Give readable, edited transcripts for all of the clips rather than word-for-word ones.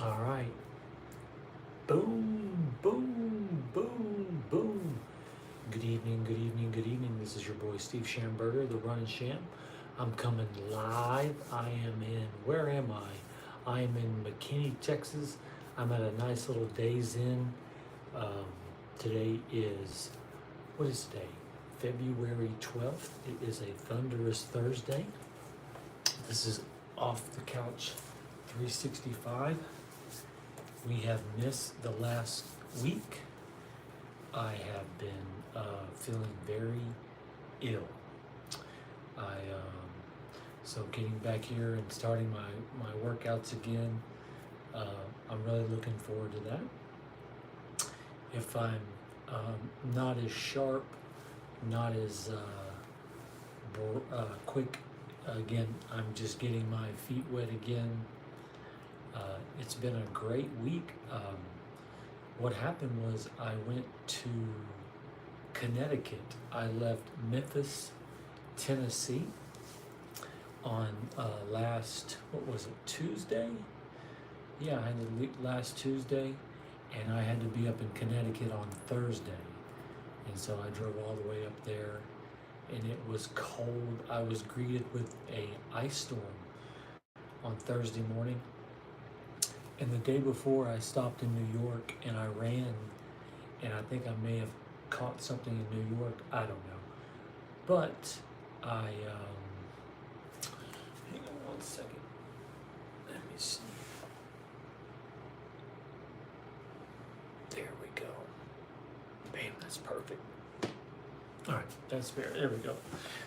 All right. Boom, boom, boom, boom. Good evening, good evening, good evening. This is your boy Steve Schamberger, the Run and Sham. I'm coming live. I am in, where am I? I am in McKinney, Texas. I'm at a nice little Days Inn. Um, Today is, what is today? February 12th. It is a thunderous Thursday. This is Off the Couch 365. We have missed the last week. I have been feeling very ill. So getting back here and starting my workouts again, I'm really looking forward to that. If I'm not as sharp, not as quick, again, I'm just getting my feet wet again. It's been a great week. What happened was I went to Connecticut. I left Memphis, Tennessee on what was it, Tuesday? Yeah, I had to leave last Tuesday, and I had to be up in Connecticut on Thursday. And so I drove all the way up there, and it was cold. I was greeted with a ice storm on Thursday morning. And the day before, I stopped in New York and I ran, and I think I may have caught something in New York. I don't know. But hang on one second. Let me see. There we go. Bam, that's perfect. All right, that's fair. There we go.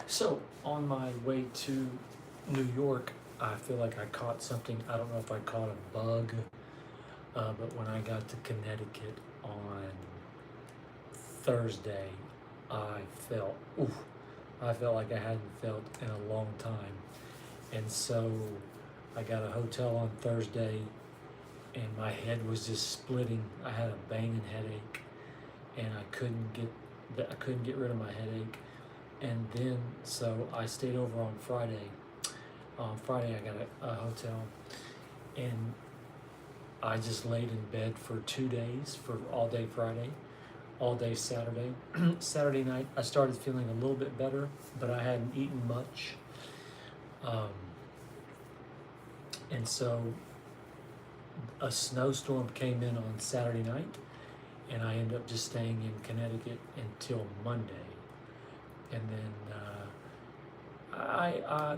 So on my way to New York, I feel like I caught something. I don't know if I caught a bug, but when I got to Connecticut on Thursday, I felt, I felt like I hadn't felt in a long time. And so I got a hotel on Thursday, and my head was just splitting. I had a banging headache, and I couldn't get rid of my headache. And then so I stayed over on Friday. On Friday, I got a hotel, and I just laid in bed for 2 days, for all day Friday, all day Saturday. Saturday night, I started feeling a little bit better, but I hadn't eaten much. And so a snowstorm came in on Saturday night, and I ended up just staying in Connecticut until Monday. And then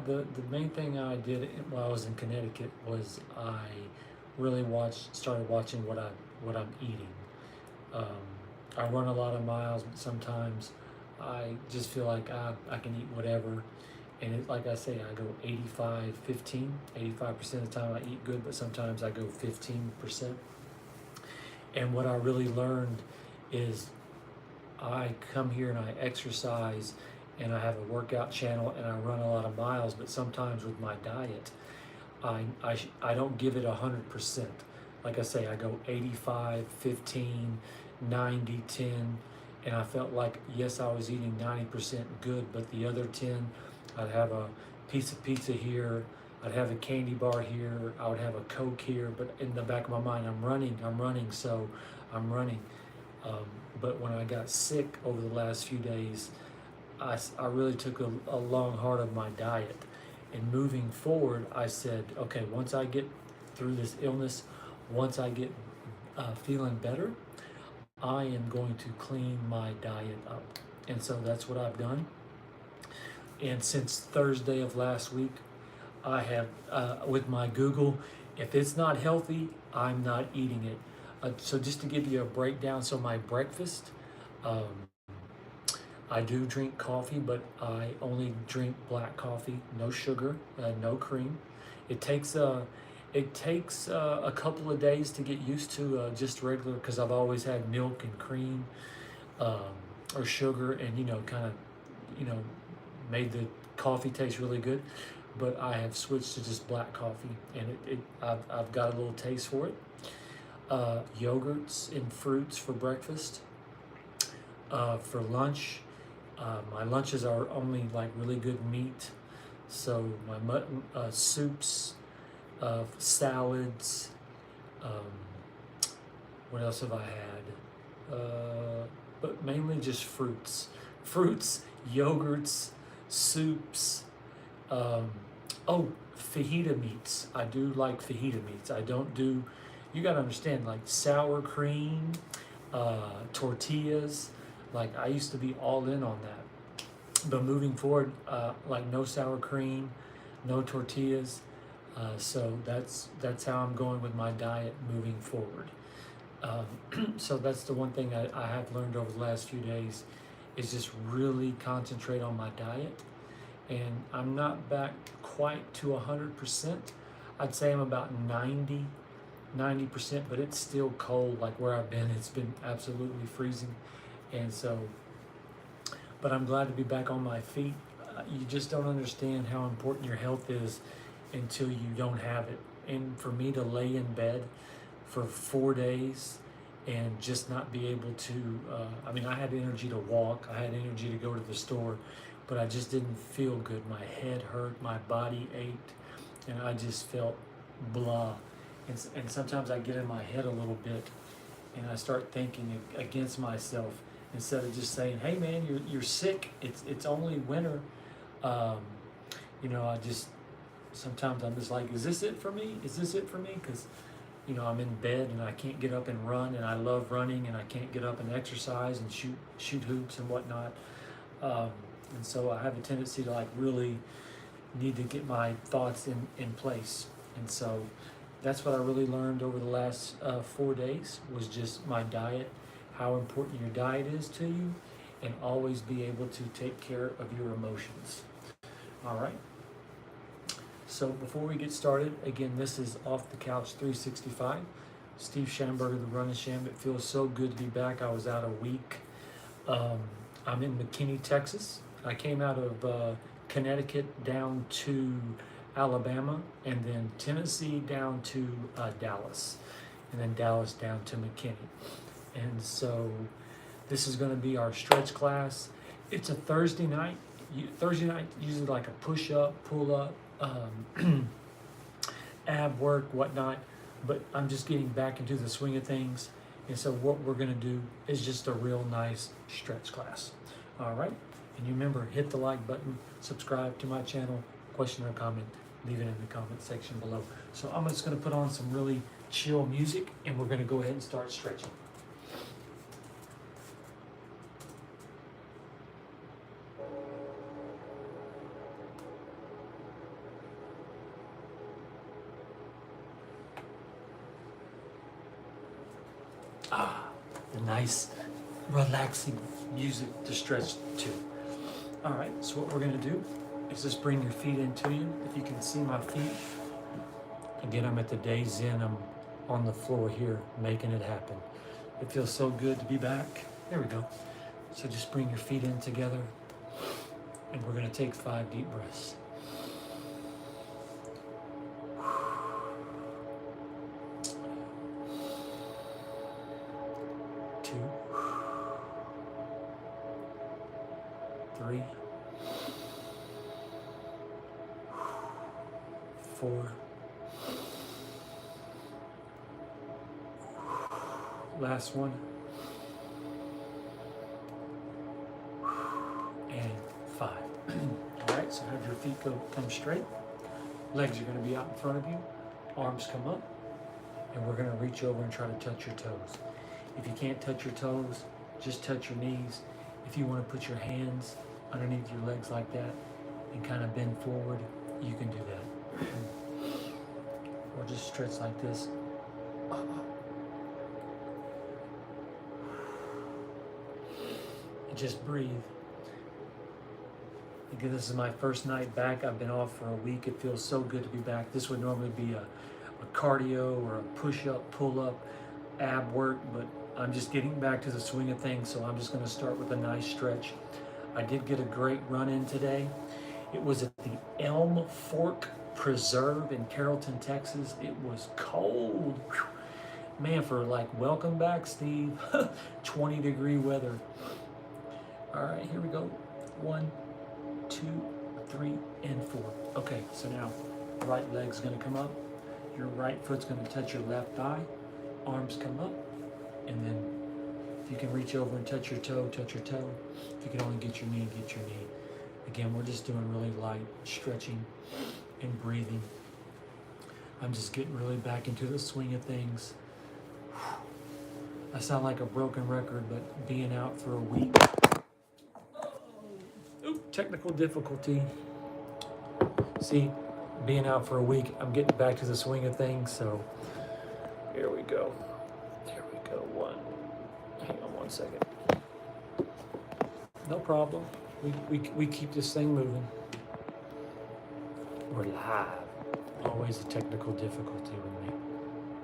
the main thing I did while I was in Connecticut was I really started watching what I'm eating. I run a lot of miles, but sometimes I just feel like I can eat whatever. And like I say, I go 85% of the time I eat good, but sometimes I go 15%. And what I really learned is I come here and I exercise, and I have a workout channel, and I run a lot of miles, but sometimes with my diet, I don't give it 100%. Like I say, I go 85, 15, 90, 10, and I felt like, yes, I was eating 90% good, but the other 10, I'd have a piece of pizza here, I'd have a candy bar here, I would have a Coke here, but in the back of my mind, I'm running, so I'm running. But when I got sick over the last few days, I really took a long heart of my diet. And moving forward, I said, okay, once I get through this illness, once I get feeling better, I am going to clean my diet up. And so that's what I've done. And since Thursday of last week, I have, with my Google, if it's not healthy, I'm not eating it. So just to give you a breakdown, so my breakfast, I do drink coffee, but I only drink black coffee, no sugar, no cream. It takes a couple of days to get used to just regular, because I've always had milk and cream, um, or sugar, and kind of you know made the coffee taste really good. But I have switched to just black coffee, and I've got a little taste for it. Yogurts and fruits for breakfast. For lunch, my lunches are only like really good meat. So my mutton soups, salads, What else have I had? But mainly just fruits, yogurts, soups. Um, oh, fajita meats. I do like fajita meats. I don't do. You got to understand, like sour cream, tortillas. Like I used to be all in on that, but moving forward, like no sour cream, no tortillas. So that's how I'm going with my diet moving forward. So that's the one thing I have learned over the last few days is just really concentrate on my diet. And I'm not back quite to 100%. I'd say I'm about 90%, but it's still cold. Like where I've been, it's been absolutely freezing. And so, but I'm glad to be back on my feet. You just don't understand how important your health is until you don't have it. And for me to lay in bed for 4 days and just not be able to, I mean, I had energy to walk, I had energy to go to the store, but I just didn't feel good. My head hurt, my body ached, and I just felt blah. And sometimes I get in my head a little bit and I start thinking against myself instead of just saying, hey man, you're sick, it's only winter. I just, sometimes I'm just like, is this it for me? Is this it for me? Because I'm in bed and I can't get up and run, and I love running, and I can't get up and exercise and shoot hoops and whatnot. And so I have a tendency to like really need to get my thoughts in place. And so that's what I really learned over the last 4 days was just my diet, how important your diet is to you, and always be able to take care of your emotions. All right. So before we get started, again, this is Off the Couch 365. Steve Schamberger, the Running Sham. It feels so good to be back. I was out a week. I'm in McKinney, Texas. I came out of Connecticut down to Alabama, and then Tennessee down to Dallas, and then Dallas down to McKinney. And so this is going to be our stretch class. It's a Thursday night. Thursday night, usually like a push-up, pull-up, ab work, whatnot, but I'm just getting back into the swing of things. And so what we're going to do is just a real nice stretch class. All right. And you remember, hit the like button, subscribe to my channel, question or comment, leave it in the comment section below. So I'm just going to put on some really chill music, and we're going to go ahead and start stretching. The nice, relaxing music to stretch to. All right, so what we're gonna do is just bring your feet into you. If you can see my feet, again, I'm at the Days Inn. I'm on the floor here, making it happen. It feels so good to be back. There we go. So just bring your feet in together, and we're gonna take 5 deep breaths. 2, 3, 4. Last one. And 5. All right, so have your feet come straight. Legs are going to be out in front of you. Arms come up. And we're going to reach over and try to touch your toes. If you can't touch your toes, just touch your knees. If you want to put your hands underneath your legs like that and kind of bend forward, you can do that. Or just stretch like this. And just breathe. Again, this is my first night back. I've been off for a week. It feels so good to be back. This would normally be a cardio or a push-up, pull-up, ab work, but I'm just getting back to the swing of things, so I'm just going to start with a nice stretch. I did get a great run in today. It was at the Elm Fork Preserve in Carrollton, Texas. It was cold. Man, for like, welcome back, Steve. 20-degree weather. All right, here we go. 1, 2, 3, and 4. Okay, so now right leg's going to come up. Your right foot's going to touch your left thigh. Arms come up. And then if you can reach over and touch your toe, touch your toe. If you can only get your knee, get your knee. Again, we're just doing really light stretching and breathing. I'm just getting really back into the swing of things. I sound like a broken record, but being out for a week. Oop, technical difficulty. See, being out for a week, I'm getting back to the swing of things, so here we go. There we go. Hang on 1 second. No problem. We keep this thing moving. We're live. Always a technical difficulty with me.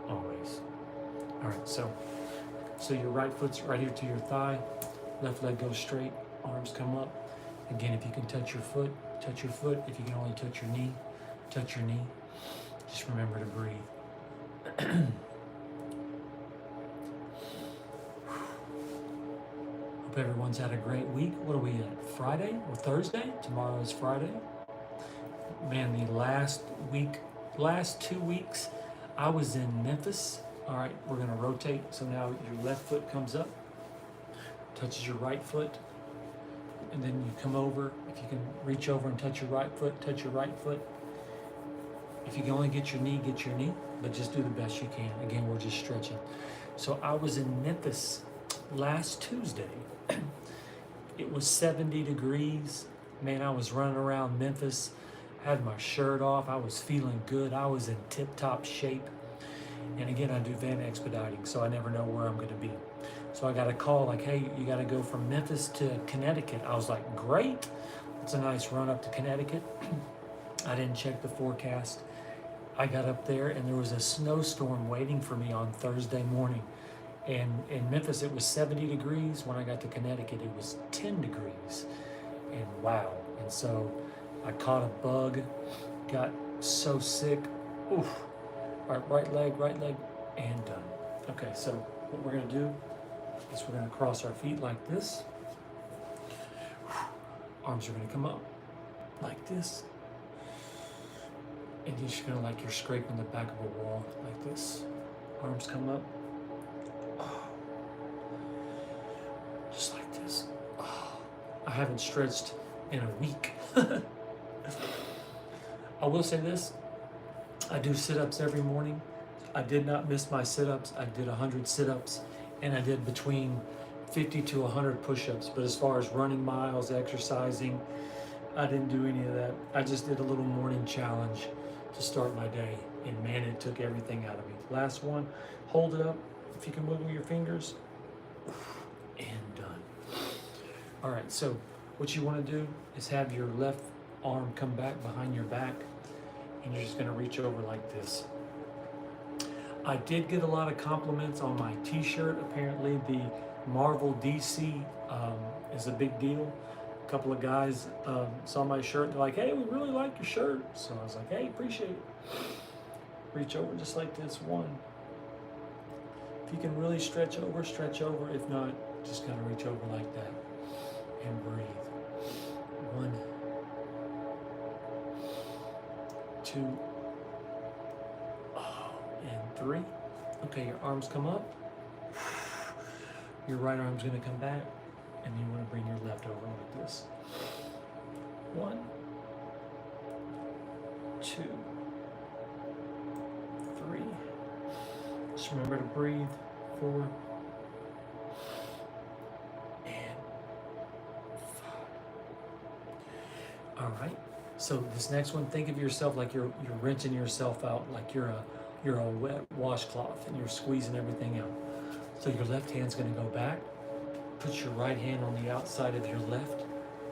Always. All right, so your right foot's right here to your thigh. Left leg goes straight. Arms come up. Again, if you can touch your foot, touch your foot. If you can only touch your knee, touch your knee. Just remember to breathe. Hope everyone's had a great week. What are we at? Friday or Thursday? Tomorrow is Friday. Man, the last 2 weeks, I was in Memphis. All right, we're gonna rotate. So now your left foot comes up, touches your right foot, and then you come over. If you can reach over and touch your right foot, touch your right foot. If you can only get your knee, but just do the best you can. Again, we're just stretching. So I was in Memphis last Tuesday. It was 70 degrees. Man, I was running around Memphis, had my shirt off. I was feeling good. I was in tip-top shape. And again, I do van expediting, so I never know where I'm gonna be. So I got a call like, hey, you gotta go from Memphis to Connecticut. I was like, great. It's a nice run up to Connecticut. I didn't check the forecast. I got up there and there was a snowstorm waiting for me on Thursday morning. And in Memphis, it was 70 degrees. When I got to Connecticut, it was 10 degrees. And wow. And so I caught a bug, got so sick. Oof. All right, right leg, and done. Okay, so what we're gonna do is we're gonna cross our feet like this. Arms are gonna come up like this. And you're just gonna like you're scraping the back of a wall like this. Arms come up. Just like this. I haven't stretched in a week. I will say this. I do sit-ups every morning. I did not miss my sit-ups. I did 100 sit-ups, and I did between 50 to 100 push-ups. But as far as running miles, exercising, I didn't do any of that. I just did a little morning challenge to start my day, and man, it took everything out of me. Last one, hold it up. If you can wiggle your fingers, and done. All right, so what you want to do is have your left arm come back behind your back, and you're just going to reach over like this. I did get a lot of compliments on my t-shirt. Apparently the Marvel DC is a big deal. A couple of guys saw my shirt. They're like, hey, we really like your shirt. So I was like, hey, appreciate it. Reach over just like this. One. If you can really stretch over, stretch over. If not, just kind of reach over like that and breathe. 1, 2, and 3. Okay, your arms come up. Your right arm's gonna come back, and you want to bring your left over like this. 1, 2, 3. Just remember to breathe. 4, and 5. All right. So this next one, think of yourself like you're rinsing yourself out, like you're a wet washcloth, and you're squeezing everything out. So your left hand's going to go back. Put your right hand on the outside of your left.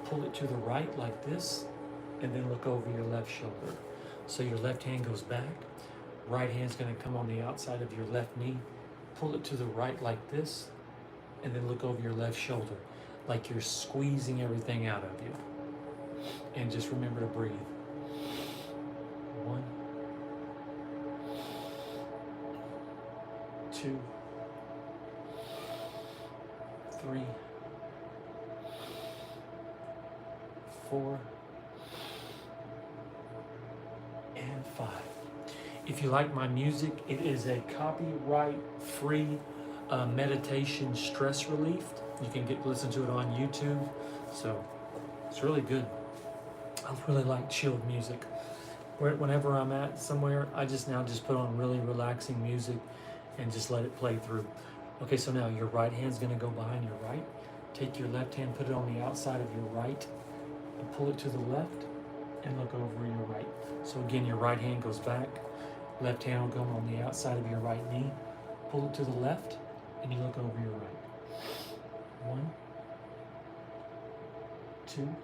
Pull it to the right like this, and then look over your left shoulder. So your left hand goes back. Right hand's going to come on the outside of your left knee. Pull it to the right like this, and then look over your left shoulder, like you're squeezing everything out of you. And just remember to breathe. 1, 2, 3, 4, and 5. if you like my music, it is a copyright-free meditation stress relief. You can listen to it on YouTube, so it's really good. I really like chilled music. Whenever I'm at somewhere, I just put on really relaxing music and just let it play through. Okay, so now your right hand's gonna go behind your right. Take your left hand, put it on the outside of your right, and pull it to the left, and look over your right. So again, your right hand goes back, left hand will go on the outside of your right knee, pull it to the left, and you look over your right. 1, 2,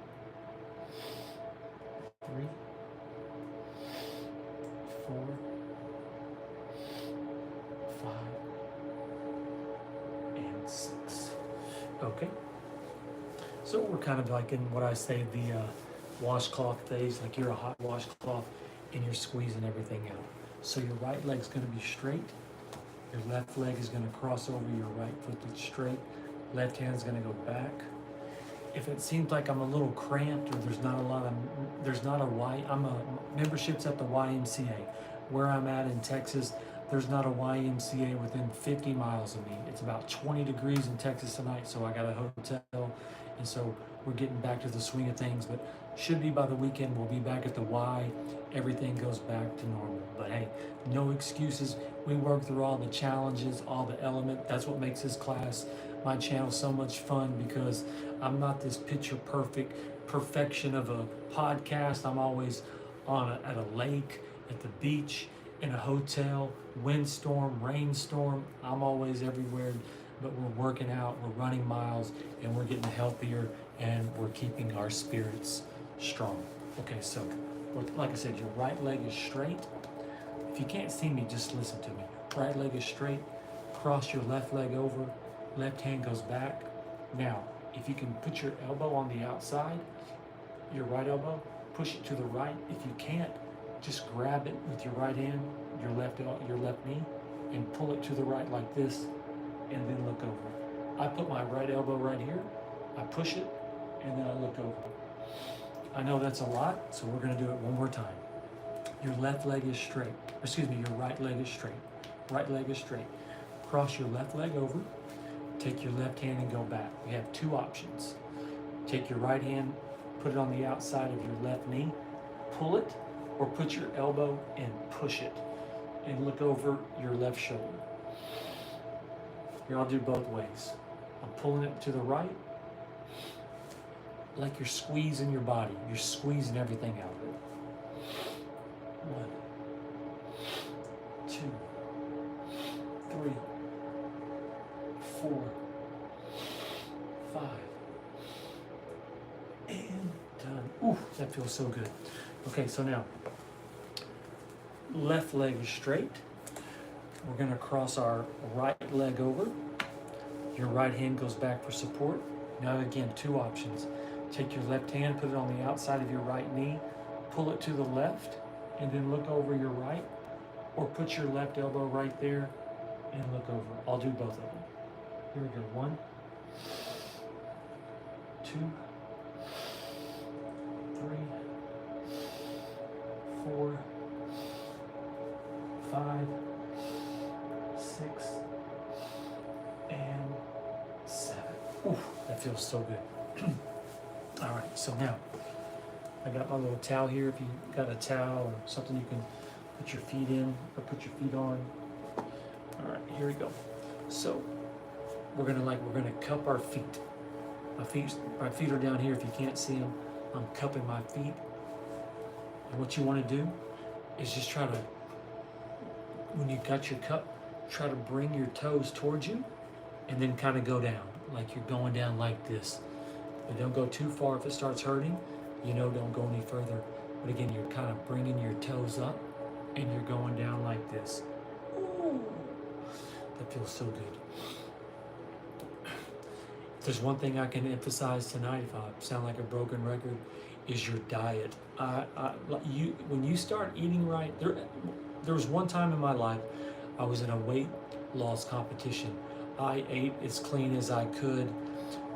3, 4, 5, and 6. Okay. So we're kind of like in what I say the washcloth phase, like you're a hot washcloth and you're squeezing everything out. So your right leg's going to be straight. Your left leg is going to cross over your right foot that's straight. Left hand's going to go back. If it seems like I'm a little cramped or membership's at the YMCA. Where I'm at in Texas, there's not a YMCA within 50 miles of me. It's about 20 degrees in Texas tonight, so I got a hotel. And so we're getting back to the swing of things, but should be by the weekend. We'll be back at the Y. Everything goes back to normal. But hey, no excuses. We work through all the challenges, all the element. That's what makes this class, my channel, so much fun, because I'm not this picture perfection of a podcast. I'm always at a lake, at the beach, in a hotel, windstorm, rainstorm. I'm always everywhere, but we're working out, we're running miles, and we're getting healthier, and we're keeping our spirits strong. Okay, so like I said, your right leg is straight. If you can't see me, just listen to me. Right leg is straight. Cross your left leg over. Left hand goes back. Now, if you can put your elbow on the outside, your right elbow, push it to the right. If you can't, just grab it with your right hand, your left knee, and pull it to the right like this, and then look over. I put my right elbow right here, I push it, and then I look over. I know that's a lot, so we're gonna do it one more time. Your left leg is straight. Your right leg is straight. Right leg is straight. Cross your left leg over, take your left hand and go back. We have two options. Take your right hand, put it on the outside of your left knee, pull it, or put your elbow and push it, and look over your left shoulder. Here, I'll do both ways. I'm pulling it to the right, like you're squeezing your body. You're squeezing everything out of it. 1, 2, 3, 4, 5, and done. Ooh, that feels so good. Okay, so now, left leg is straight. We're gonna cross our right leg over. Your right hand goes back for support. Now again, two options. Take your left hand, put it on the outside of your right knee, pull it to the left, and then look over your right, or put your left elbow right there and look over. I'll do both of them. Here we go. 1, 2, 3, 4, 5, 6, and 7. Ooh, that feels so good. All right, so now I got my little towel here. If you got a towel or something you can put your feet in or put your feet on. All right, here we go. So we're gonna cup our feet. My feet are down here. If you can't see them, I'm cupping my feet. And what you want to do is just try to, when you got your cup, try to bring your toes towards you, and then kind of go down, like you're going down like this. But don't go too far. If it starts hurting, don't go any further. But again, you're kind of bringing your toes up, and you're going down like this. Ooh, that feels so good. If there's one thing I can emphasize tonight, if I sound like a broken record, is your diet. When you start eating right, there was one time in my life I was in a weight loss competition. I ate as clean as I could,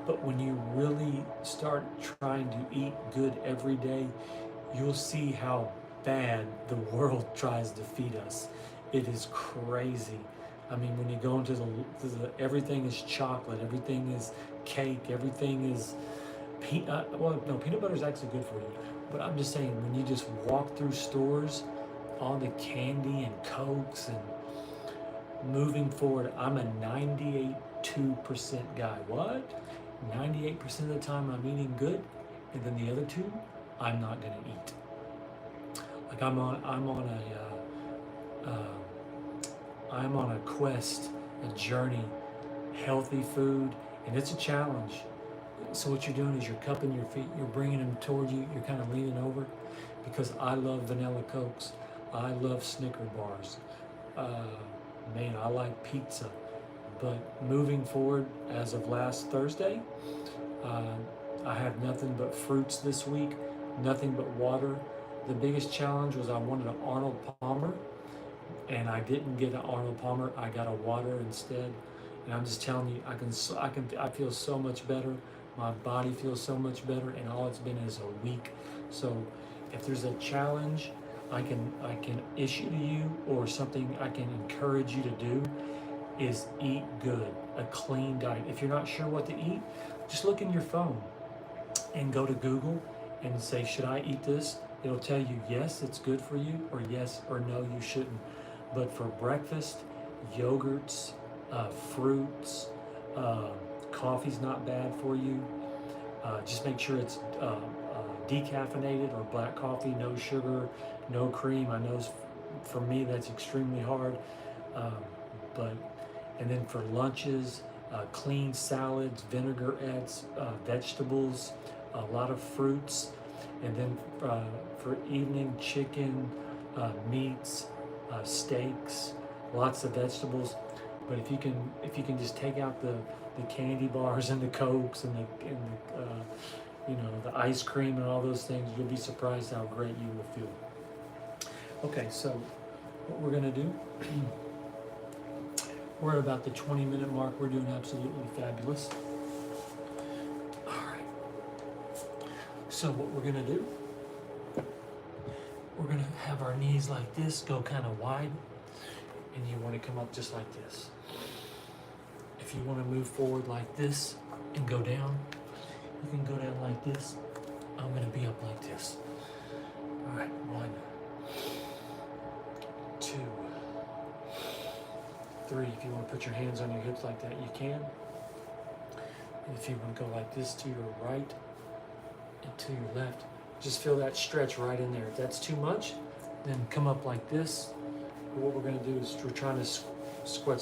but when you really start trying to eat good every day, you'll see how bad the world tries to feed us. It is crazy. I mean, when you go into everything is chocolate, everything is cake, everything is peanut butter is actually good for you. But I'm just saying, when you just walk through stores, all the candy and Cokes and moving forward, I'm a 98.2% guy. What? 98% of the time I'm eating good, and then the other two, I'm not gonna eat. Like I'm on a quest, a journey, healthy food, and it's a challenge. So what you're doing is you're cupping your feet, you're bringing them toward you, you're kind of leaning over, because I love vanilla Cokes, I love Snicker bars, man, I like pizza. But moving forward, as of last Thursday, I have nothing but fruits this week, nothing but water. The biggest challenge was I wanted an Arnold Palmer, and I didn't get an Arnold Palmer. I got a water instead. And I'm just telling you, I feel so much better. My body feels so much better, and all it's been is a week. So if there's a challenge I can issue to you, or something I can encourage you to do, is eat good, a clean diet. If you're not sure what to eat, just look in your phone and go to Google and say, should I eat this? It'll tell you yes, it's good for you, or yes or no, you shouldn't. But for breakfast, yogurts, fruits, coffee's not bad for you. Just make sure it's decaffeinated, or black coffee, no sugar, no cream. I know for me that's extremely hard, and then for lunches, clean salads, vinaigrettes, vegetables, a lot of fruits, and then for evening, chicken, meats, steaks, lots of vegetables. But if you can just take out the candy bars and the Cokes and the ice cream and all those things, you'll be surprised how great you will feel. Okay, so what we're gonna do, we're at about the 20-minute mark. We're doing absolutely fabulous. All right. So what we're gonna do, we're gonna have our knees like this, go kind of wide, and you want to come up just like this. If you want to move forward like this and go down, you can go down like this. I'm going to be up like this. All right, 1, 2, 3. If you want to put your hands on your hips like that, you can. And if you want to go like this to your right and to your left, just feel that stretch right in there. If that's too much, then come up like this. What we're going to do is we're trying to we're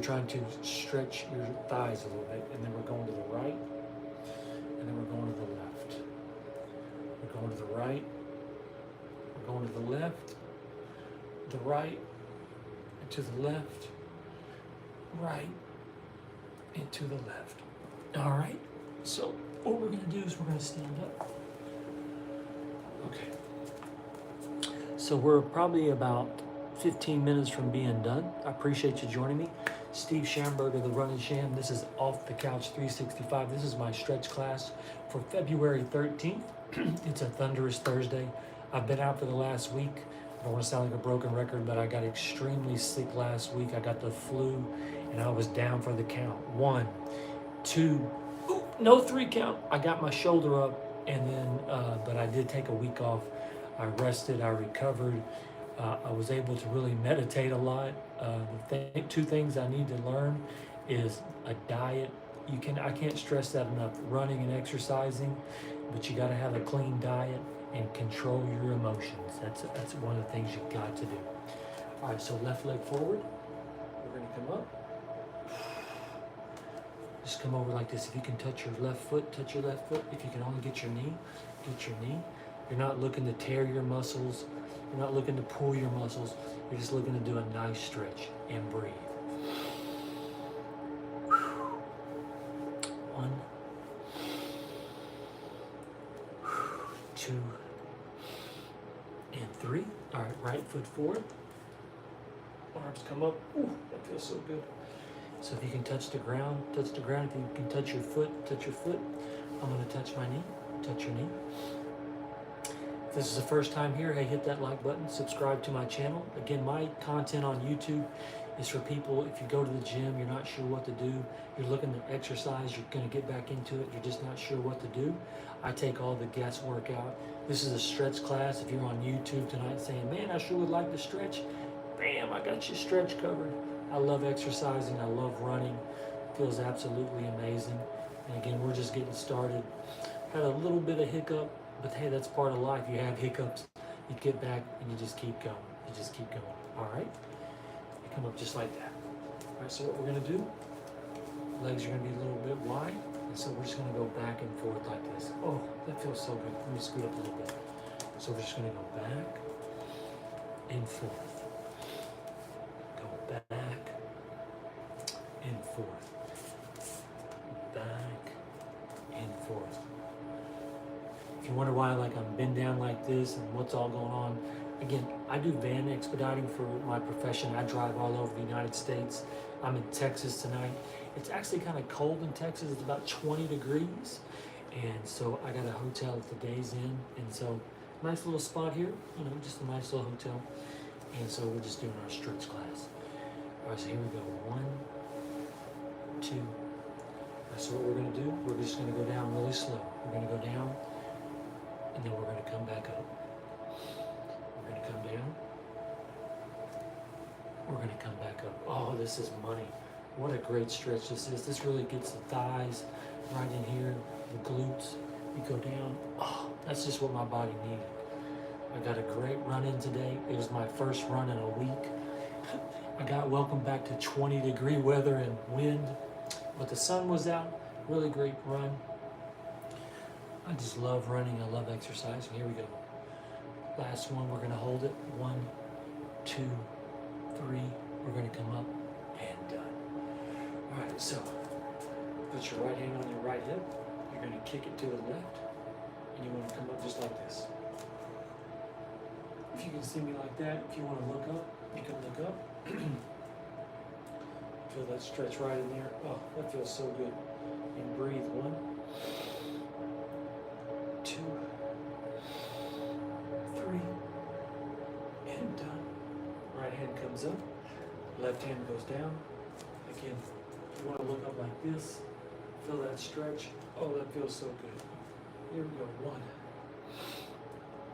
trying to stretch your thighs a little bit, and then we're going to the right, and then we're going to the left. We're going to the right, we're going to the left, the right, and to the left, right, and to the left. All right, so what we're going to do is we're going to stand up. Okay. So we're probably about 15 minutes from being done. I appreciate you joining me. Steve Schamberger, the Running Sham. This is Off the Couch 365. This is my stretch class for February 13th. It's a thunderous Thursday. I've been out for the last week. I don't want to sound like a broken record, but I got extremely sick last week. I got the flu, and I was down for the count. 1, 2, no 3 count. I got my shoulder up, and then, but I did take a week off. I rested, I recovered. I was able to really meditate a lot. The 2 things I need to learn is a diet. I can't stress that enough. Running and exercising, but you got to have a clean diet and control your emotions. That's one of the things you got to do. All right, so left leg forward. We're gonna come up. Just come over like this. If you can touch your left foot, touch your left foot. If you can only get your knee, get your knee. You're not looking to tear your muscles. You're not looking to pull your muscles. You're just looking to do a nice stretch and breathe. 1, 2, and 3. All right, right foot forward. Arms come up. Ooh, that feels so good. So if you can touch the ground, touch the ground. If you can touch your foot, touch your foot. I'm going to touch my knee, touch your knee. this is the first time here, hey, hit that like button, subscribe to my channel. Again, my content on YouTube is for people, if you go to the gym, you're not sure what to do, you're looking to exercise, you're gonna get back into it, you're just not sure what to do. I take all the guesswork out. This is a stretch class. If you're on YouTube tonight saying, man, I sure would like to stretch, bam, I got you stretch covered. I love exercising, I love running. It feels absolutely amazing. And again, we're just getting started. Had a little bit of hiccup, but hey, that's part of life. You have hiccups, you get back, and you just keep going. You just keep going, all right? You come up just like that. All right, so what we're gonna do, legs are gonna be a little bit wide, and so we're just gonna go back and forth like this. Oh, that feels so good. Let me scoot up a little bit. So we're just gonna go back and forth. Go back and forth. Back and forth. If you wonder why I'm bent down like this and what's all going on, again, I do van expediting for my profession. I drive all over the United States. I'm in Texas tonight. It's actually kind of cold in Texas. It's about 20 degrees. And so I got a hotel at the Days Inn. And so nice little spot here, just a nice little hotel. And so we're just doing our stretch class. All right, so here we go. 1, 2. All right, so what we're gonna do, we're just gonna go down really slow. We're gonna go down, and then we're gonna come back up. We're gonna come down. We're gonna come back up. Oh, this is money. What a great stretch this is. This really gets the thighs right in here, the glutes. You go down. Oh, that's just what my body needed. I got a great run in today. It was my first run in a week. I got welcome back to 20-degree weather and wind, but the sun was out. Really great run. I just love running. I love exercising. Here we go. Last one. We're going to hold it. 1, 2, 3. We're going to come up and done. All right, so put your right hand on your right hip. You're going to kick it to the left, and you want to come up just like this. If you can see me like that, if you want to look up, you can look up. Feel that stretch right in there. Oh, that feels so good. And breathe. 1, 2, 3, and done. Right hand comes up, left hand goes down. Again, you want to look up like this. Feel that stretch. Oh, that feels so good. Here we go. 1,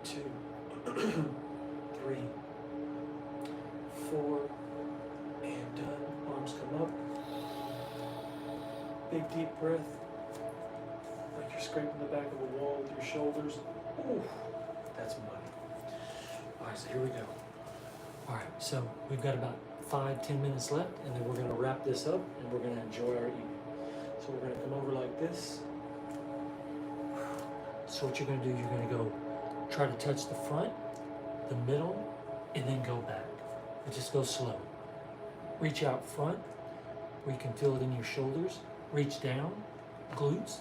2, 3, 4, and done. Arms come up. Big deep breath. Like you're scraping the back of a wall with your shoulders. Ooh, that's money. All right, so here we go. All right, so we've got about 5-10 minutes left, and then we're gonna wrap this up and we're gonna enjoy our evening. So we're gonna come over like this. So what you're gonna do, you're gonna go try to touch the front, the middle, and then go back. But just go slow. Reach out front, where you can feel it in your shoulders. Reach down, glutes,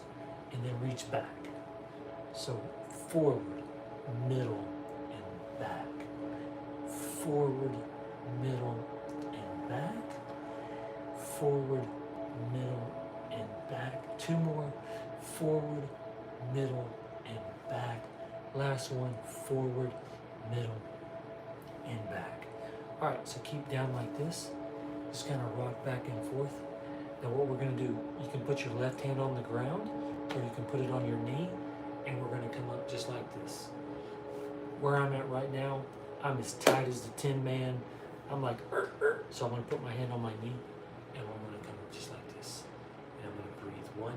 and then reach back. So forward, middle, and back. Forward, middle, and back. Forward, middle, and back. 2 more. Forward, middle, and back. Last one, forward, middle, and back. All right, so keep down like this. Just kind of rock back and forth. Now what we're gonna do, you can put your left hand on the ground, or you can put it on your knee, and we're gonna come up just like this. Where I'm at right now, I'm as tight as the Tin Man. I'm like, so I'm gonna put my hand on my knee, and I'm gonna come up just like this. And I'm gonna breathe. 1,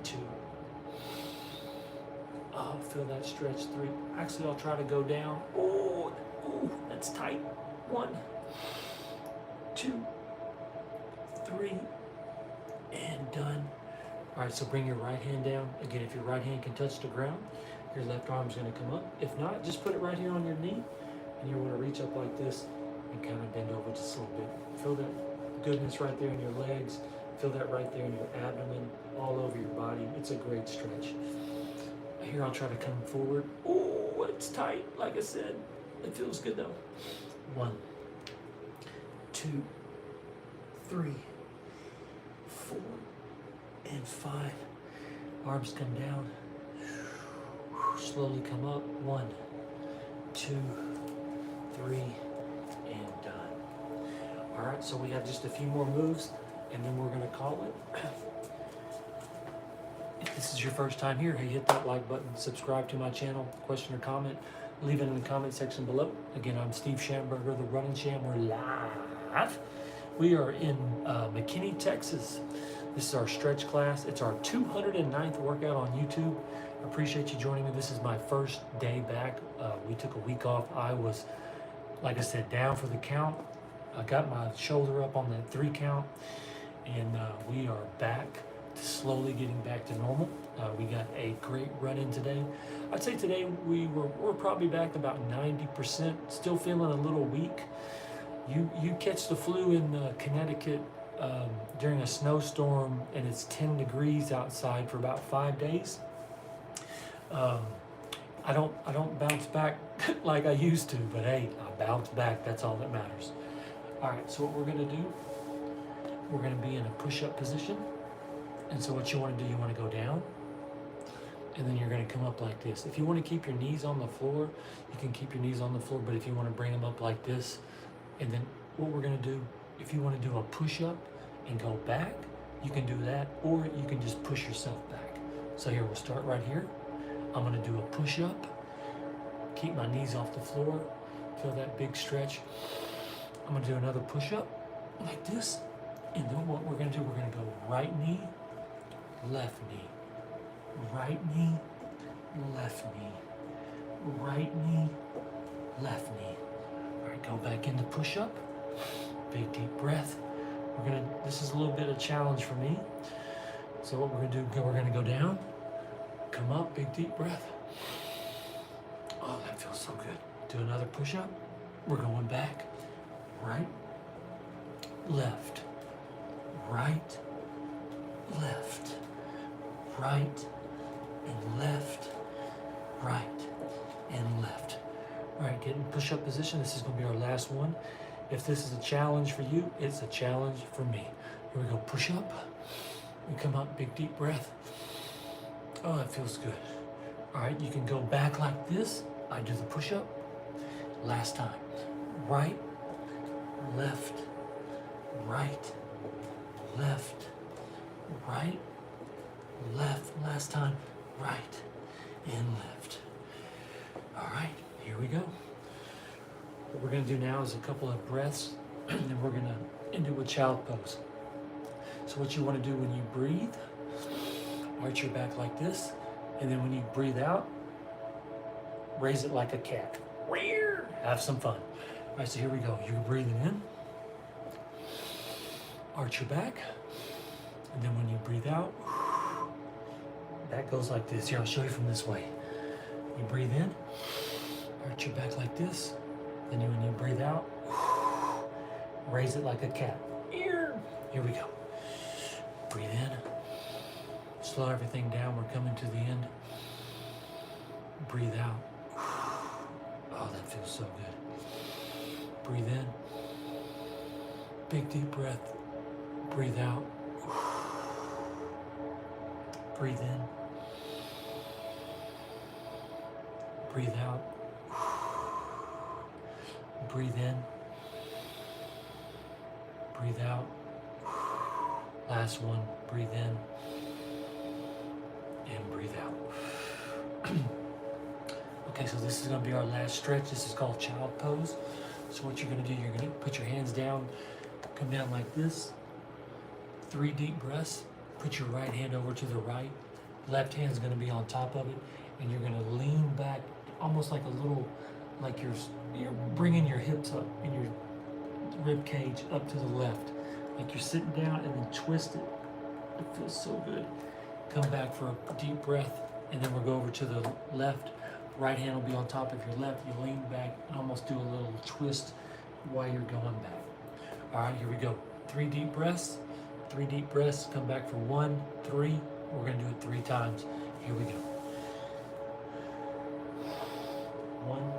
2. Oh, feel that stretch. 3. Actually, I'll try to go down. Oh, that's tight. 1, 2, 3, and done. All right, so bring your right hand down. Again, if your right hand can touch the ground, your left arm's gonna come up. If not, just put it right here on your knee, and you wanna reach up like this and kind of bend over just a little bit. Feel that goodness right there in your legs. Feel that right there in your abdomen, all over your body. It's a great stretch. Here, I'll try to come forward. Oh, it's tight, like I said. It feels good though. 1, 2, 3, 4, and 5. Arms come down. slowly come up. 1, 2, 3, and done. All right, so we have just a few more moves, and then we're gonna call it. If this is your first time here, hey, hit that like button, subscribe to my channel, question or comment, leave it in the comment section below. Again, I'm Steve Schamberger, the Running Sham. We're live. We are in McKinney, Texas. This is our stretch class. It's our 209th workout on YouTube. I appreciate you joining me. This is my first day back. We took a week off. I was, like I said, down for the count. I got my shoulder up on the 3 count, and we are back, slowly getting back to normal. We got a great run in today. I'd say today we're probably back about 90%. Still feeling a little weak. You catch the flu in Connecticut during a snowstorm, and it's 10 degrees outside for about 5 days. I don't bounce back like I used to, but hey, I bounce back. That's all that matters. All right, so what we're gonna do, we're gonna be in a push-up position. And so what you wanna do, you wanna go down, and then you're gonna come up like this. If you wanna keep your knees on the floor, you can keep your knees on the floor, but if you wanna bring them up like this, and then what we're gonna do, if you wanna do a push-up and go back, you can do that, or you can just push yourself back. So here, we'll start right here. I'm gonna do a push-up, keep my knees off the floor, feel that big stretch. I'm gonna do another push-up like this, and then what we're gonna do, we're gonna go right knee, left knee, right knee, left knee, right knee, left knee. All right, go back into push-up, big deep breath. This is a little bit of a challenge for me. So what we're gonna do, we're gonna go down, come up, big deep breath. Oh, that feels so good. Do another push-up. We're going back. Right, left, right, left, right, and left, right, and left. All right, get in push-up position. This is gonna be our last one. If this is a challenge for you, it's a challenge for me. Here we go, push up. We come up, big deep breath. Oh, that feels good. All right, you can go back like this. I do the push-up. Last time, right, left, right, left, right, left. Last time, right and left. All right, here we go. What we're gonna do now is a couple of breaths, and then we're gonna end it with child pose. So what you wanna do when you breathe, arch your back like this, and then when you breathe out, raise it like a cat. Have some fun. All right, so here we go. You're breathing in, arch your back, and then when you breathe out, that goes like this. Here, I'll show you from this way. You breathe in, arch your back like this, then when you breathe out, raise it like a cat. Here we go. Breathe in, slow everything down. We're coming to the end. Breathe out. Oh, that feels so good. Breathe in. Big deep breath. Breathe out. Breathe in. Breathe out. Breathe in. Breathe out. Last one. Breathe in. And breathe out. Okay, so this is gonna be our last stretch. This is called child pose. So what you're gonna do, you're gonna put your hands down, come down like this, 3 deep breaths, put your right hand over to the right, left hand's gonna be on top of it, and you're gonna lean back, almost like a little, like you're bringing your hips up and your rib cage up to the left. Like you're sitting down and then twist it. It feels so good. Come back for a deep breath, and then we'll go over to the left. Right hand will be on top of your left. You lean back and almost do a little twist while you're going back. All right, here we go. 3 deep breaths. 3 deep breaths. Come back for 1, 3. We're gonna do it 3 times. Here we go. 1,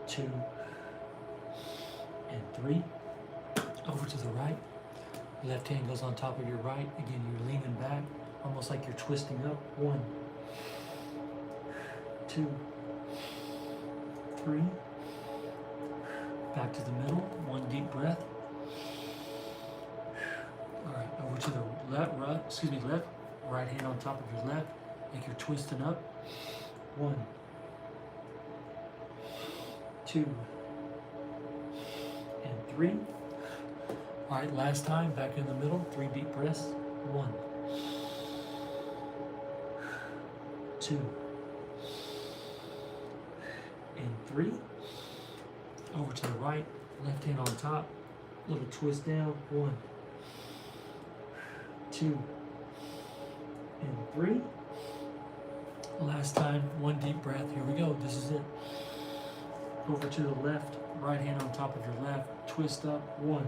2, and 3. Over to the right. Left hand goes on top of your right. Again, you're leaning back. almost like you're twisting up. 1, 2, 3. Back to the middle. 1 deep breath. All right, over to the left, left. Right hand on top of your left, like you're twisting up. 1, 2, and 3. All right, last time, back in the middle, 3 deep breaths. 1, 2, and 3. Over to the right, left hand on top, little twist down. 1, 2, and 3. Last time, 1 deep breath. Here we go. This is it. Over to the left, right hand on top of your left, twist up. 1,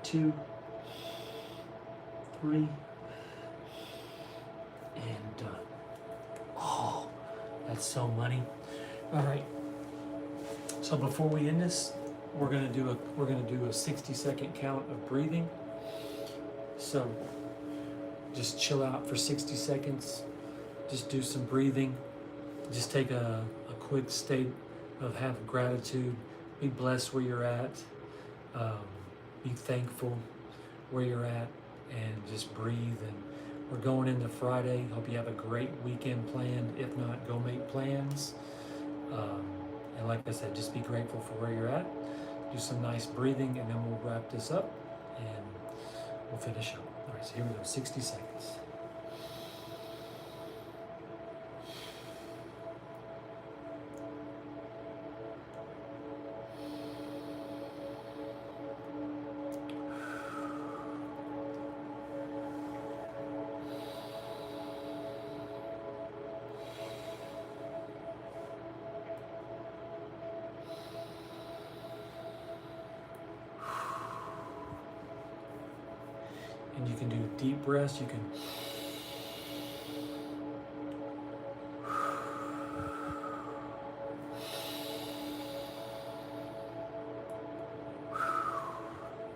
2, 3, and done. Oh, that's so money. All right. So before we end this, we're gonna do a 60-second count of breathing. So just chill out for 60 seconds. Just do some breathing. Just take a quick state of have gratitude. Be blessed where you're at. Be thankful where you're at, and just breathe. And we're going into Friday. Hope you have a great weekend planned. If not, go make plans. And like I said, just be grateful for where you're at. Do some nice breathing, and then we'll wrap this up and we'll finish up. All right, so here we go, 60 seconds. And you can do deep breaths. You can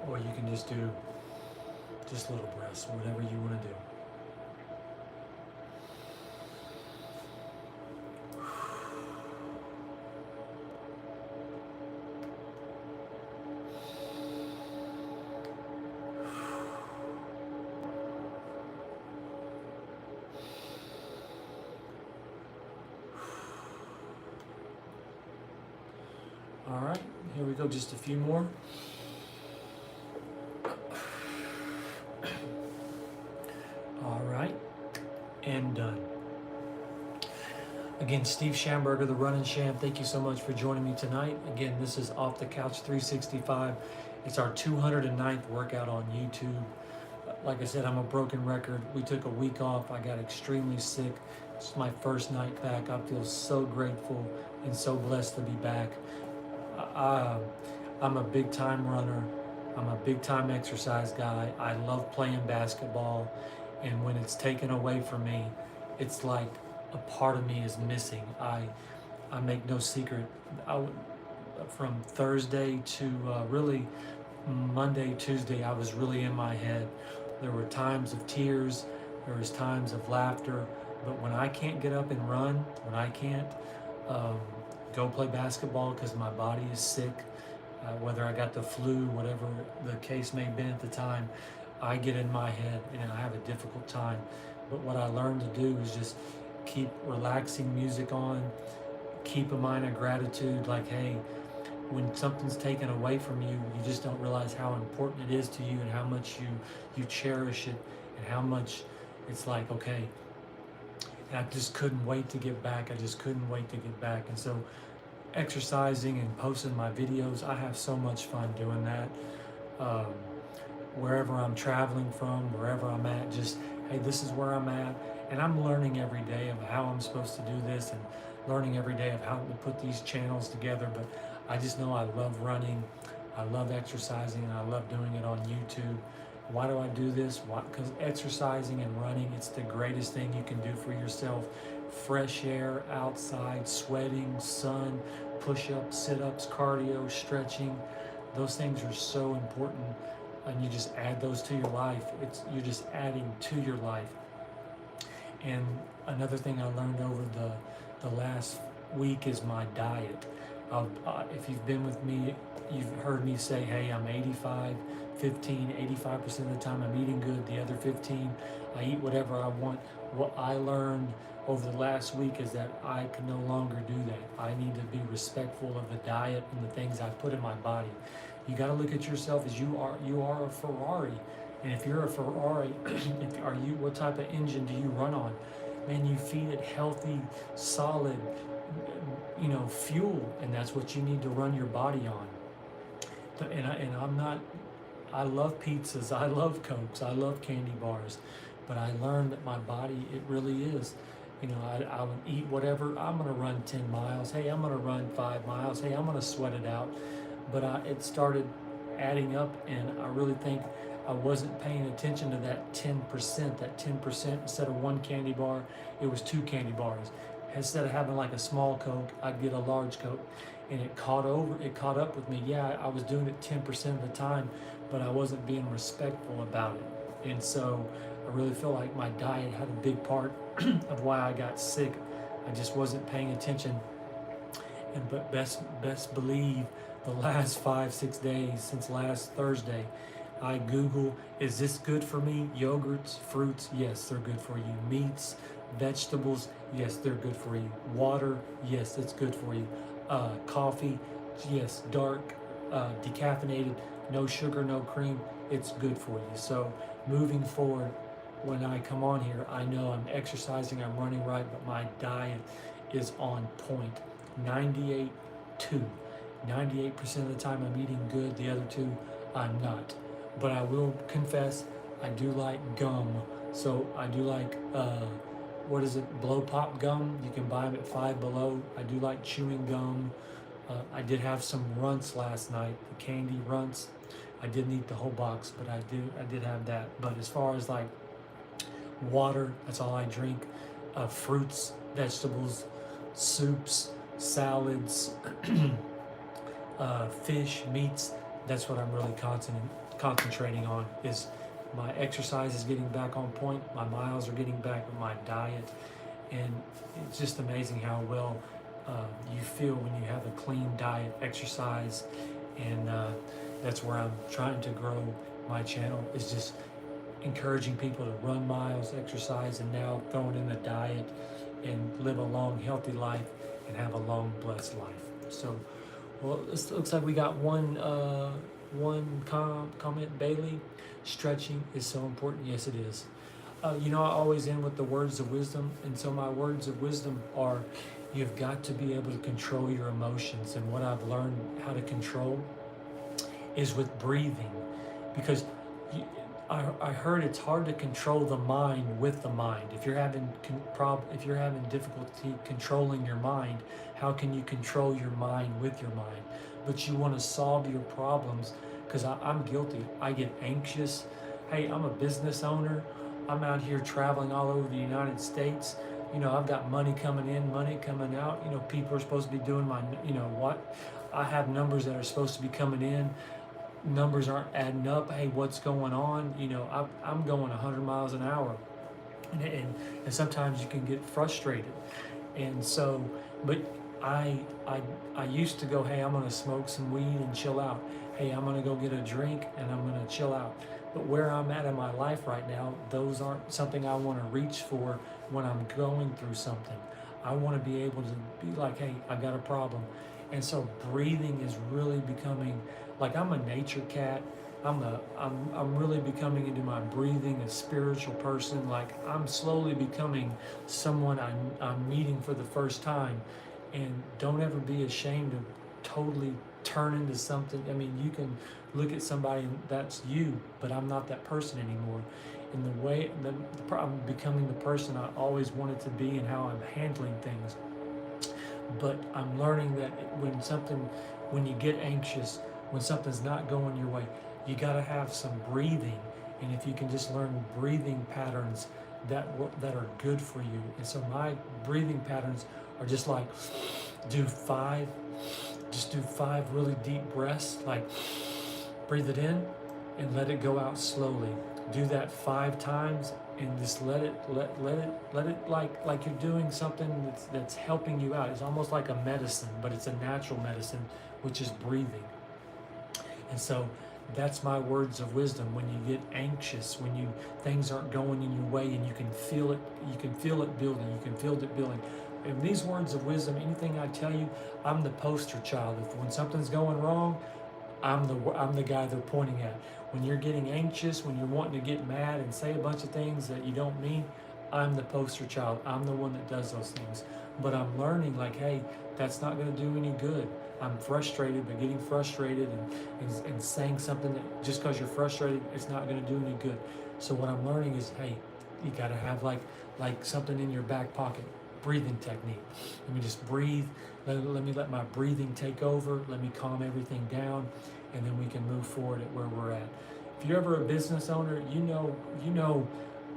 or you can just do just little breaths, whatever you want to do. All right, here we go, just a few more. All right, and done. Again, Steve Schamberger, the Running Champ, thank you so much for joining me tonight. Again, this is Off the Couch 365. It's our 209th workout on YouTube. Like I said, I'm a broken record. We took a week off. I got extremely sick. It's my first night back. I feel so grateful and so blessed to be back. I'm a big time runner. I'm a big time exercise guy. I love playing basketball, and when it's taken away from me, it's like a part of me is missing. I make no secret. From Thursday to really Monday, Tuesday, I was really in my head. There were times of tears. There was times of laughter. But when I can't get up and run, when I can't go play basketball because my body is sick, whether I got the flu, whatever the case may have been at the time, I get in my head and I have a difficult time. But what I learned to do is just keep relaxing music on, keep a mind of gratitude, like, hey, when something's taken away from you, you just don't realize how important it is to you and how much you cherish it and how much it's like, okay, and I just couldn't wait to get back. I just couldn't wait to get back. And so exercising and posting my videos, I have so much fun doing that. Wherever I'm traveling from, wherever I'm at, just, hey, this is where I'm at. And I'm learning every day of how I'm supposed to do this and learning every day of how to put these channels together. But I just know I love running. I love exercising, and I love doing it on YouTube. Why do I do this? Why? Because exercising and running, it's the greatest thing you can do for yourself. Fresh air, outside, sweating, sun, push-ups, sit-ups, cardio, stretching. Those things are so important and you just add those to your life. You're just adding to your life. And another thing I learned over the last week is my diet. If you've been with me, you've heard me say, hey, I'm 85% of the time I'm eating good. The other 15, I eat whatever I want. What I learned over the last week is that I can no longer do that. I need to be respectful of the diet and the things I put in my body. You got to look at yourself as you are a Ferrari. And if you're a Ferrari, what type of engine do you run on? Man, you feed it healthy, solid, fuel, and that's what you need to run your body on. I love pizzas, I love Cokes, I love candy bars, but I learned that my body, it really is. I would eat whatever. I'm going to run 10 miles. Hey, I'm going to run 5 miles. Hey, I'm going to sweat it out. But it started adding up, and I really think I wasn't paying attention to that 10%. That 10%, instead of one candy bar, it was 2 candy bars. Instead of having like a small Coke, I'd get a large Coke, and it caught up with me. Yeah, I was doing it 10% of the time, but I wasn't being respectful about it. And so I really feel like my diet had a big part of why I got sick. I just wasn't paying attention. But best believe the last 5-6 days since last Thursday, I Google, is this good for me? Yogurts, fruits, yes, they're good for you. Meats, vegetables, yes, they're good for you. Water, yes, it's good for you. Coffee, yes, dark, decaffeinated, no sugar, no cream, it's good for you. So moving forward, when I come on here, I know I'm exercising, I'm running right, but my diet is on point. 98% of the time I'm eating good, the other 2 I'm not. But I will confess, I do like gum. So I do like, blow pop gum. You can buy them at Five Below. I do like chewing gum. I did have some Runts last night, the candy Runts. I didn't eat the whole box, but I did have that. But as far as like water, that's all I drink. Fruits, vegetables, soups, salads, fish, meats. That's what I'm really concentrating on. Is my exercise is getting back on point. My miles are getting back with my diet, and it's just amazing how well you feel when you have a clean diet, exercise, and that's where I'm trying to grow my channel. Is just encouraging people to run miles, exercise, and now throwing in the diet and live a long, healthy life and have a long, blessed life. So, well, it looks like we got one comment. Bailey, stretching is so important. Yes, it is. I always end with the words of wisdom, and so my words of wisdom are, you've got to be able to control your emotions. And what I've learned how to control is with breathing, because I heard it's hard to control the mind with the mind. If you're having difficulty controlling your mind, how can you control your mind with your mind? But you want to solve your problems, because I'm guilty. I get anxious. Hey, I'm a business owner. I'm out here traveling all over the United States. I've got money coming in, money coming out. People are supposed to be doing my, I have numbers that are supposed to be coming in. Numbers aren't adding up. Hey, what's going on? I'm going 100 miles an hour, and sometimes you can get frustrated. And so, but I used to go, hey, I'm gonna smoke some weed and chill out. Hey, I'm gonna go get a drink and I'm gonna chill out. But where I'm at in my life right now, those aren't something I want to reach for when I'm going through something. I want to be able to be like, hey, I've got a problem. And so breathing is really becoming, like, I'm a nature cat. I'm really becoming into my breathing, a spiritual person. Like, I'm slowly becoming someone I'm meeting for the first time. And don't ever be ashamed to totally turn into something. I mean, you can look at somebody and that's you, but I'm not that person anymore. And the way I'm becoming the person I always wanted to be and how I'm handling things. But I'm learning that when you get anxious, when something's not going your way, you got to have some breathing. And if you can just learn breathing patterns that are good for you. And so my breathing patterns are just like, do 5 really deep breaths, like breathe it in and let it go out slowly. Do that 5 times and just let it like you're doing something that's helping you out. It's almost like a medicine, but it's a natural medicine, which is breathing. And so that's my words of wisdom. When you get anxious, when things aren't going in your way, and you can feel it building, you can feel it building. And these words of wisdom, anything I tell you, I'm the poster child. If when something's going wrong, I'm the guy they're pointing at. When you're getting anxious, when you're wanting to get mad and say a bunch of things that you don't mean, I'm the poster child. I'm the one that does those things. But I'm learning, like, hey, that's not going to do any good. I'm frustrated, but getting frustrated and saying something that just because you're frustrated, it's not going to do any good. So what I'm learning is, hey, you got to have like something in your back pocket, breathing technique. Let me just breathe. Let me let my breathing take over. Let me calm everything down, and then we can move forward at where we're at. If you're ever a business owner, you know,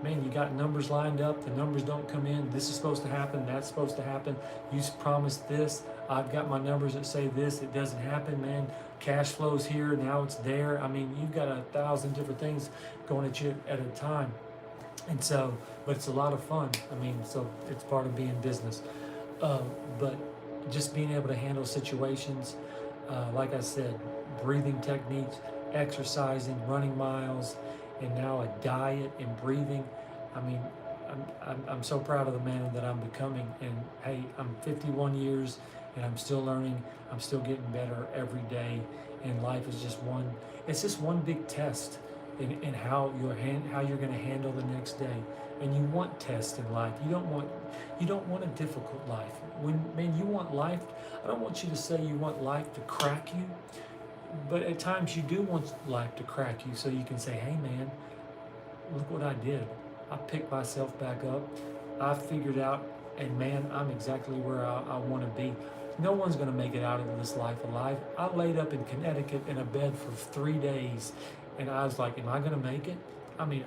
man, you got numbers lined up, the numbers don't come in, this is supposed to happen, that's supposed to happen, you promised this, I've got my numbers that say this, it doesn't happen, man, cash flow's here, now it's there. I mean, you've got 1,000 different things going at you at a time. And so, but it's a lot of fun. I mean, so it's part of being business. But just being able to handle situations, like I said, breathing techniques, exercising, running miles, and now a diet and breathing. I mean, I'm so proud of the man that I'm becoming. And hey, I'm 51 years and I'm still learning. I'm still getting better every day. And life is just one big test in how you're going to handle the next day. And you want tests in life. You don't want a difficult life. Man, you want life. I don't want you to say you want life to crack you, but at times you do want life to crack you, so you can say, hey man, look what I did. I picked myself back up. I figured out, and man, I'm exactly where I want to be. No one's going to make it out of this life alive. I laid up in Connecticut in a bed for 3 days, and I was like, am I going to make it? I mean,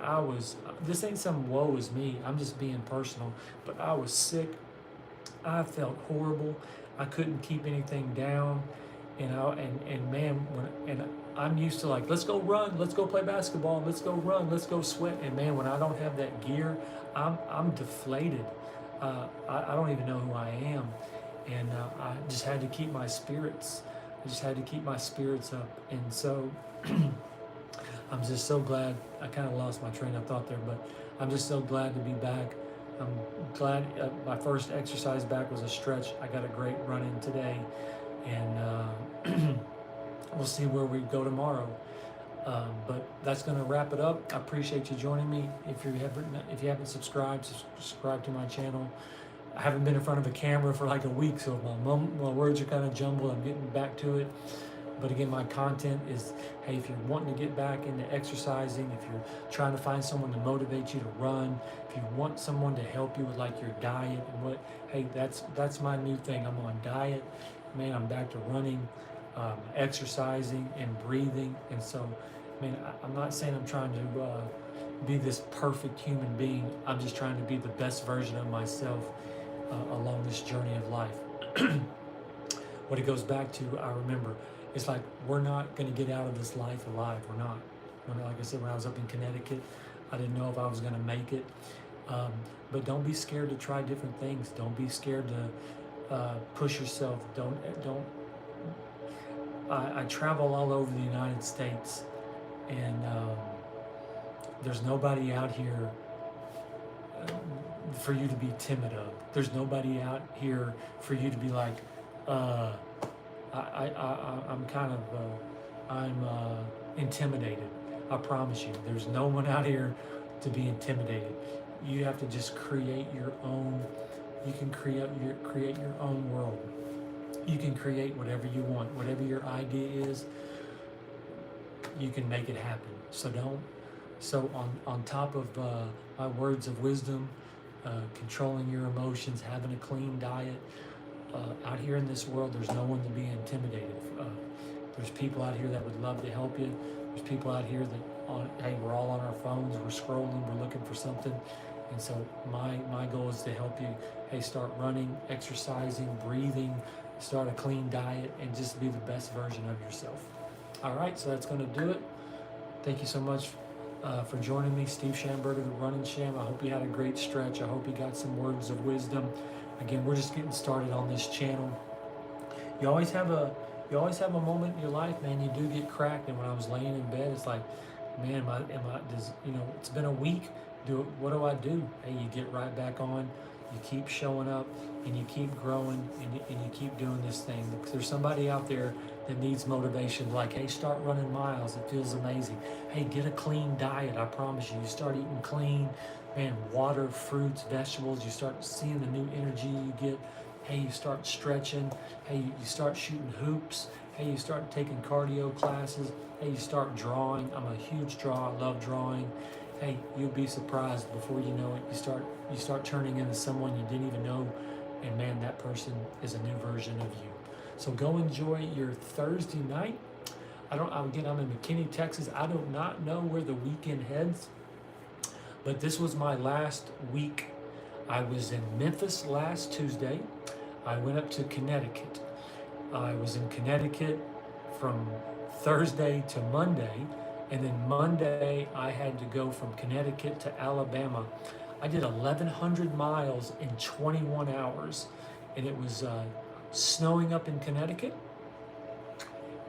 this ain't some woe is me. I'm just being personal, but I was sick. I felt horrible. I couldn't keep anything down. And man, I'm used to, like, let's go run, let's go play basketball, let's go run, let's go sweat. And man, when I don't have that gear, I'm deflated. I don't even know who I am. And I just had to keep my spirits. I just had to keep my spirits up. And so I'm just so glad. I kind of lost my train of thought there, but I'm just so glad to be back. I'm glad my first exercise back was a stretch. I got a great run in today. And we'll see where we go tomorrow. But that's going to wrap it up. I appreciate you joining me. If you haven't subscribed, subscribe to my channel. I haven't been in front of a camera for like a week, so my words are kind of jumbled. I'm getting back to it. But again, my content is, hey, if you're wanting to get back into exercising, if you're trying to find someone to motivate you to run, if you want someone to help you with like your diet and what, hey, that's my new thing. I'm on diet. Man, I'm back to running, exercising, and breathing. And so, man, I'm not saying I'm trying to be this perfect human being. I'm just trying to be the best version of myself along this journey of life. What it goes back to, I remember, it's like we're not going to get out of this life alive. We're not. Like I said, when I was up in Connecticut, I didn't know if I was going to make it. But don't be scared to try different things. Don't be scared to push yourself. I travel all over the United States, and there's nobody out here for you to be timid of. There's nobody out here for you to be like, I'm intimidated. I promise you, there's no one out here to be intimidated. You have to just create your own. You can create your own world. You can create whatever you want, whatever your idea is. You can make it happen. So on top of my words of wisdom, controlling your emotions, having a clean diet. Out here in this world, there's no one to be intimidated. There's people out here that would love to help you. There's people out here that, hey, we're all on our phones, we're scrolling, we're looking for something. And so my goal is to help you, hey, start running, exercising, breathing, start a clean diet, and just be the best version of yourself. All right, so that's going to do it. Thank you so much for joining me, Steve Schamberger, the Running Sham. I hope you had a great stretch. I hope you got some words of wisdom. Again, we're just getting started on this channel. You always have a moment in your life, man. You do get cracked. And when I was laying in bed, it's like, man, it's been a week. What do I do? Hey, you get right back on. You keep showing up, and you keep growing, and you keep doing this thing. Because there's somebody out there that needs motivation. Like, hey, start running miles. It feels amazing. Hey, get a clean diet. I promise you. You start eating clean, man. Water, fruits, vegetables. You start seeing the new energy you get. Hey, you start stretching. Hey, you start shooting hoops. Hey, you start taking cardio classes. Hey, you start drawing. I'm a huge drawer. I love drawing. Hey, you'll be surprised before you know it. You start turning into someone you didn't even know, and man, that person is a new version of you. So go enjoy your Thursday night. I'm in McKinney, Texas. I do not know where the weekend heads, but this was my last week. I was in Memphis last Tuesday. I went up to Connecticut. I was in Connecticut from Thursday to Monday, and then Monday I had to go from Connecticut to Alabama. I did 1,100 miles in 21 hours, and it was snowing up in Connecticut.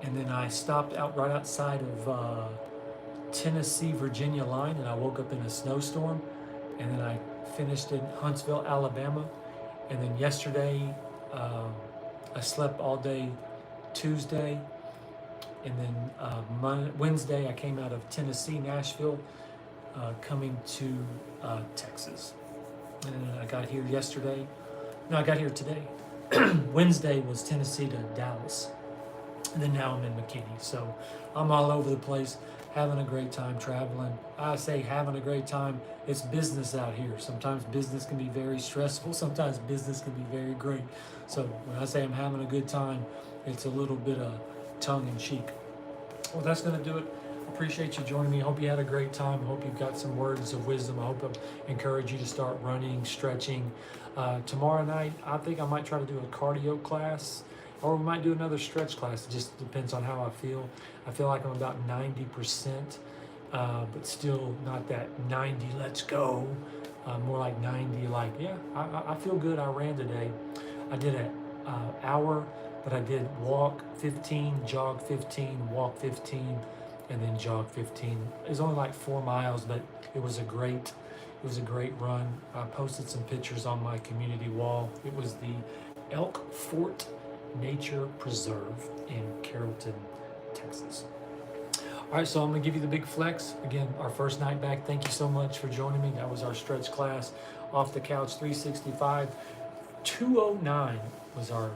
And then I stopped out right outside of Tennessee-Virginia line, and I woke up in a snowstorm. And then I finished in Huntsville, Alabama. And then yesterday, I slept all day Tuesday. And then Wednesday, I came out of Tennessee, Nashville, coming to Texas. And then I got here yesterday. No, I got here today. Wednesday was Tennessee to Dallas. And then now I'm in McKinney. So I'm all over the place, having a great time traveling. I say having a great time. It's business out here. Sometimes business can be very stressful. Sometimes business can be very great. So when I say I'm having a good time, it's a little bit of tongue-in-cheek. Well, that's going to do it. Appreciate you joining me. I hope you had a great time. I hope you've got some words of wisdom. I hope I encourage you to start running, stretching. Tomorrow night, I think I might try to do a cardio class, or we might do another stretch class. It just depends on how I feel. I feel like I'm about 90%, but still not that 90, let's go. More like 90, like, yeah, I feel good. I ran today. I did an hour, but I did walk 15, jog 15, walk 15, and then jog 15. It was only like 4 miles, but it was a great run. I posted some pictures on my community wall. It was the Elk Fort Nature Preserve in Carrollton, Texas. All right, so I'm gonna give you the big flex. Again, our first night back. Thank you so much for joining me. That was our stretch class. Off the couch 365. 209 was our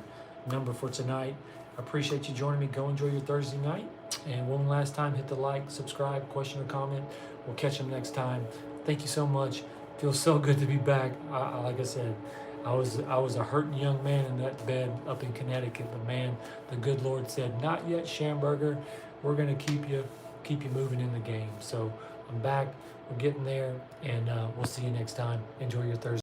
number for tonight. I appreciate you joining me. Go enjoy your Thursday night. And one last time, hit the like, subscribe, question or comment. We'll catch them next time. Thank you so much. Feels so good to be back. Like I said, I was a hurting young man in that bed up in Connecticut, but man, the good Lord said, "Not yet, Schamberger. We're gonna keep you moving in the game." So I'm back. We're getting there, and we'll see you next time. Enjoy your Thursday.